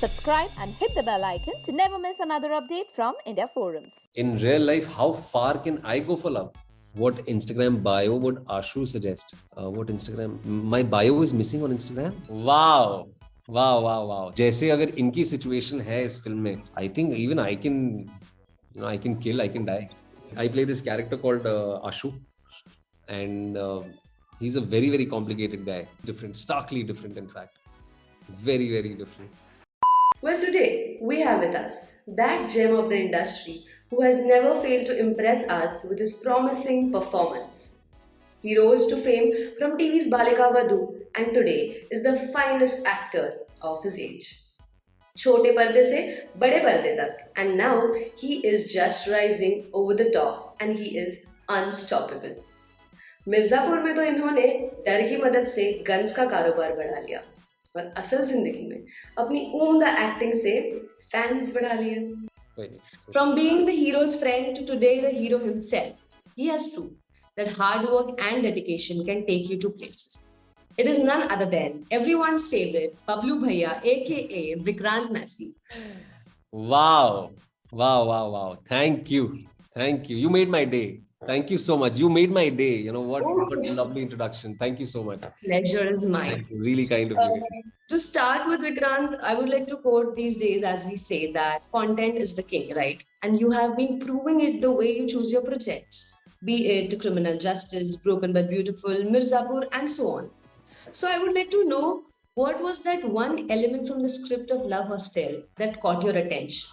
Subscribe and hit the bell icon to never miss another update from India Forums. In real life, how far can I go for love? What Instagram bio would Ashu suggest? What Instagram? My bio is missing on Instagram. Wow. Wow. जैसे अगर इनकी situation है इस film में, I think even I can, I can kill, I can die. I play this character called Ashu, and he's a very complicated guy. Different, starkly different, in fact. Very different. Well, today we have with us that gem of the industry who has never failed to impress us with his promising performance. He rose to fame from TV's Balika Vadhu and today is the finest actor of his age. छोटे पर्दे से बड़े पर्दे तक, and now he is just rising over the top and he is unstoppable. Mirzapur में तो इन्होंने डर की मदद से गन्स का कारोबार बढ़ा लिया और असल जिंदगी में अपनी उम्दा एक्टिंग से फैंस बढ़ा लिए. From being the hero's friend to today the hero himself, he has proved that hard work and dedication can take you to places. It is none other than everyone's favorite Bablu Bhaiya, aka Vikrant Massey. Wow. Thank you. You made my day. Thank you so much. You made my day. What a lovely introduction. Thank you so much. Pleasure is mine. Really kind of you. To start with, Vikrant, I would like to quote these days as we say that content is the king, right? And you have been proving it the way you choose your projects, be it Criminal Justice, Broken but Beautiful, Mirzapur, and so on. So I would like to know, what was that one element from the script of Love Hostel that caught your attention?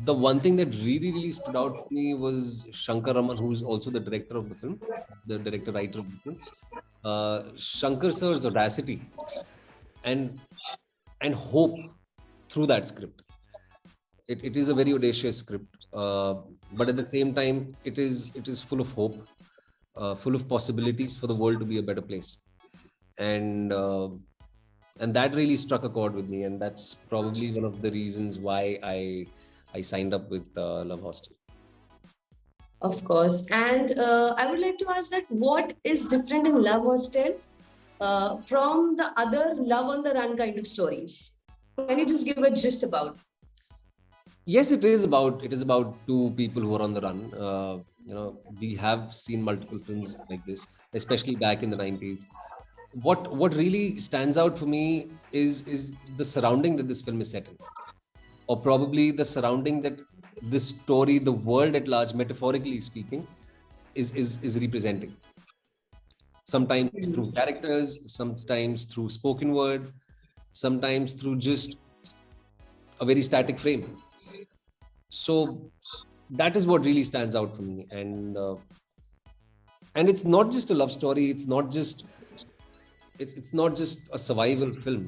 The one thing that really stood out for me was Shankar Raman, who is also the director of the film, the director-writer of the film. Shankar sir's audacity and hope through that script. It is a very audacious script, but at the same time, it is full of hope, full of possibilities for the world to be a better place, and that really struck a chord with me, and that's probably one of the reasons why I signed up with Love Hostel. Of course. And I would like to ask that what is different in Love Hostel from the other Love on the Run kind of stories? Can you just give a gist about? Yes, it is about two people who are on the run. We have seen multiple films like this, especially back in the 90s. What really stands out for me is the surrounding that this film is set in, or probably the surrounding that this story, the world at large, metaphorically speaking, is representing. Sometimes through characters, sometimes through spoken word, sometimes through just a very static frame. So that is what really stands out for me, and it's not just a love story. It's not just a survival film.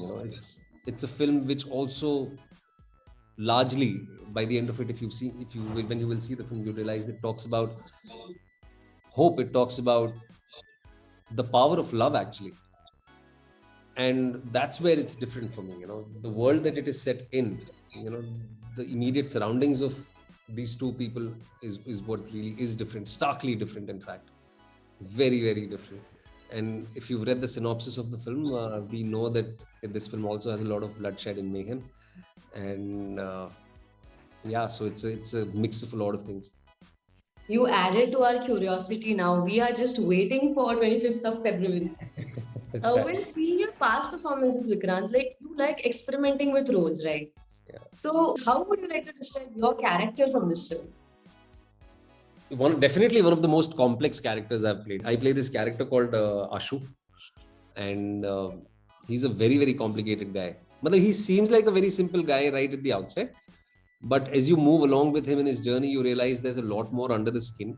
It's a film which also largely, by the end of it, when you will see the film, you realize it talks about hope. It talks about the power of love, actually, and that's where it's different for me. The world that it is set in, the immediate surroundings of these two people is what really is different, starkly different, in fact, very different. And if you've read the synopsis of the film, we know that this film also has a lot of bloodshed and mayhem, and so it's a mix of a lot of things. You added to our curiosity now. We are just waiting for 25th of February. When seeing your past performances, Vikrant, you like experimenting with roles, right? Yeah. So how would you like to describe your character from this film? Definitely one of the most complex characters I've played. I play this character called Ashu, and he's a very complicated guy. He seems like a very simple guy right at the outset, but as you move along with him in his journey, you realize there's a lot more under the skin,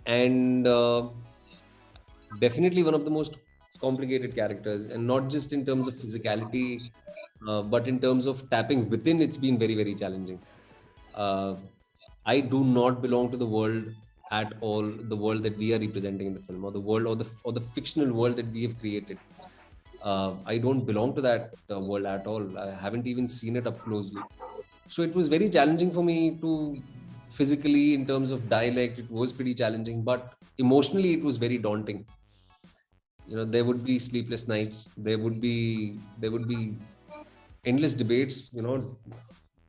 and definitely one of the most complicated characters, and not just in terms of physicality, but in terms of tapping within. It's been very challenging. I do not belong to the world at all, the world that we are representing in the film, or the world, or the fictional world that we have created. I don't belong to that world at all. I haven't even seen it up closely. So it was very challenging for me to physically, in terms of dialect, it was pretty challenging, but emotionally it was very daunting. There would be sleepless nights. There would be endless debates,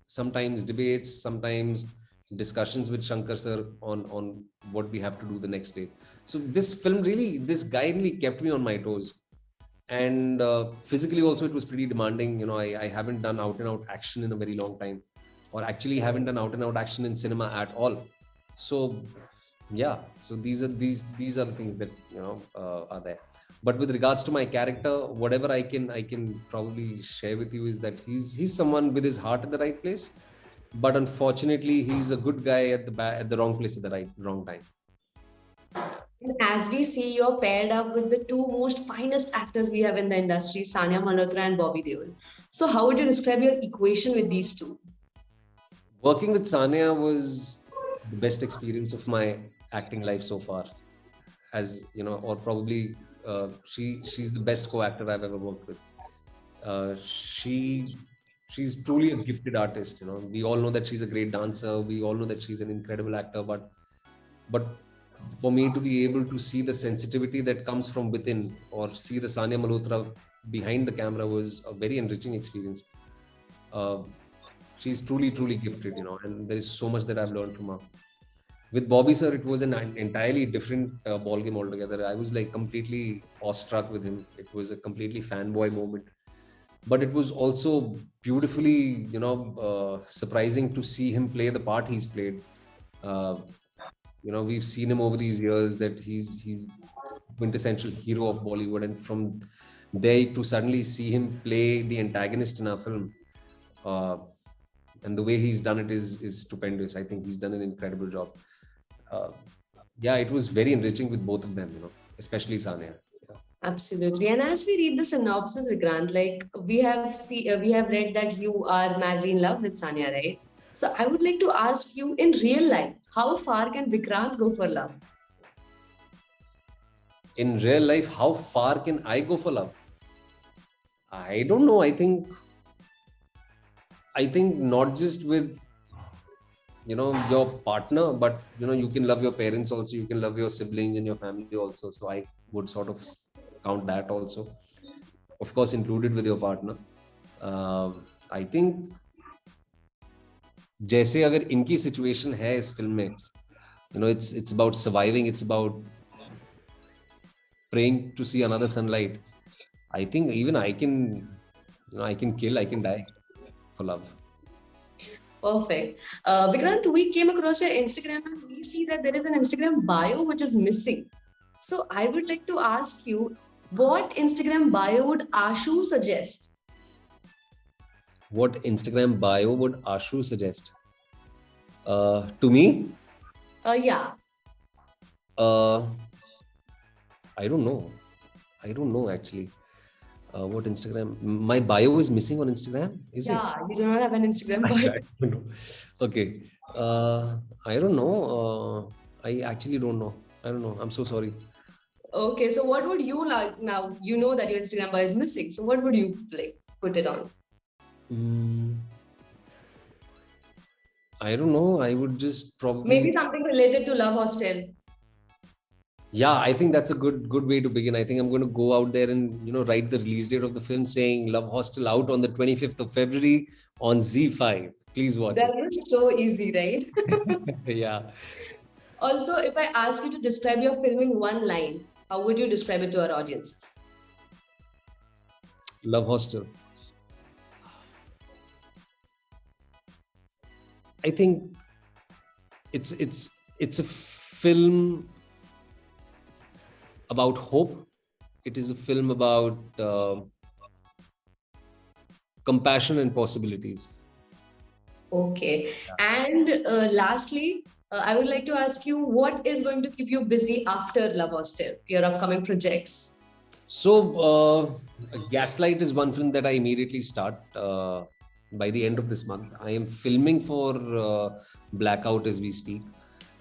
sometimes debates, sometimes discussions with Shankar sir on what we have to do the next day. So this guy really kept me on my toes. And physically also it was pretty demanding. I haven't done out and out action in a very long time, or actually haven't done out and out action in cinema at all. So yeah, so these are the things that are there. But with regards to my character, whatever I can probably share with you is that he's someone with his heart at the right place, but unfortunately he's a good guy at the wrong place at the wrong time. And as we see, you're paired up with the two most finest actors we have in the industry, Sanya Malhotra and Bobby Deol. So, how would you describe your equation with these two? Working with Sanya was the best experience of my acting life so far, as or probably she's the best co-actor I've ever worked with. She's truly a gifted artist. We all know that she's a great dancer. We all know that she's an incredible actor. But for me to be able to see the sensitivity that comes from within, or see the Sanya Malhotra behind the camera, was a very enriching experience. She's truly gifted, and there is so much that I've learned from her. With Bobby sir, it was an entirely different ball game altogether. I was like completely awestruck with him. It was a completely fanboy moment, but it was also beautifully, surprising to see him play the part he's played. We've seen him over these years that he's quintessential hero of Bollywood, and from there to suddenly see him play the antagonist in our film, and the way he's done it is stupendous. I think he's done an incredible job. Yeah, it was very enriching with both of them, especially Sanya. Absolutely. And as we read the synopsis, Vikrant, like we have read that you are madly in love with Sanya, right? So I would like to ask you, in real life, how far can Vikrant go for love? In real life, how far can I go for love? I don't know. I think not just with your partner, but you can love your parents also, you can love your siblings and your family also. So I would sort of count that also, of course, included with your partner. I think जैसे अगर इनकी situation है इस film में, it's about surviving, it's about praying to see another sunlight. I think even I can kill, I can die for love. Perfect. Vikrant, we came across your Instagram and we see that there is an Instagram bio which is missing. So I would like to ask you, what Instagram bio would Ashu suggest? What Instagram bio would Ashu suggest? To me? Yeah. I don't know actually. What Instagram? My bio is missing on Instagram? Is it? Yeah, you do not have an Instagram bio. I don't know. Okay. I don't know. I actually don't know. I don't know. I'm so sorry. Okay, so what would you like now? You know that your Instagram bio is missing. So what would you like put it on? I don't know. I would just probably Maybe something related to Love Hostel. Yeah, I think that's a good way to begin. I think I'm going to go out there and write the release date of the film, saying Love Hostel out on the 25th of February on Z5. Please watch That was so easy, right? it. Yeah. Also, if I ask you to describe your film in one line, how would you describe it to our audiences? Love Hostel. I think it's a film about hope. It is a film about compassion and possibilities. Okay. And lastly, I would like to ask you, what is going to keep you busy after Love Hostel, your upcoming projects? So, Gaslight is one film that I immediately start by the end of this month. I am filming for Blackout as we speak.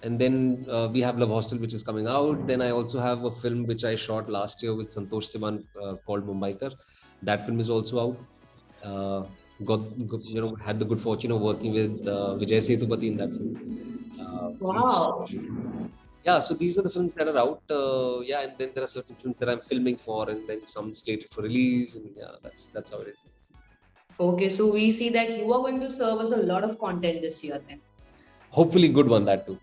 And then we have Love Hostel, which is coming out. Then I also have a film which I shot last year with Santosh Sivan called Mumbaikar. That film is also out. Had the good fortune of working with Vijay Sethupathi in that film. Wow. Yeah, so these are the films that are out. And then there are certain films that I'm filming for, and then some slated for release. And yeah, that's how it is. Okay, so we see that you are going to serve us a lot of content this year then. Hopefully, good one that too.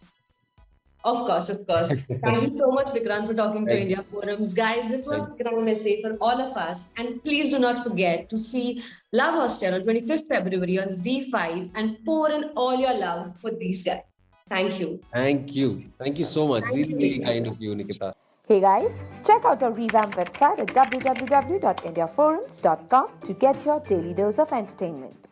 Of course, of course. Thank you so much, Vikrant, for talking to Thank you. India Forums. Guys, this was Thank you. Vikrant Massey for all of us. And please do not forget to see Love Hostel on 25th February on Z5 and pour in all your love for these guys. Thank you. Thank you. Thank you so much. Thank Really, you, really kind Vikrant. of you, Nikita. Hey guys, check out our revamped website at www.indiaforums.com to get your daily dose of entertainment.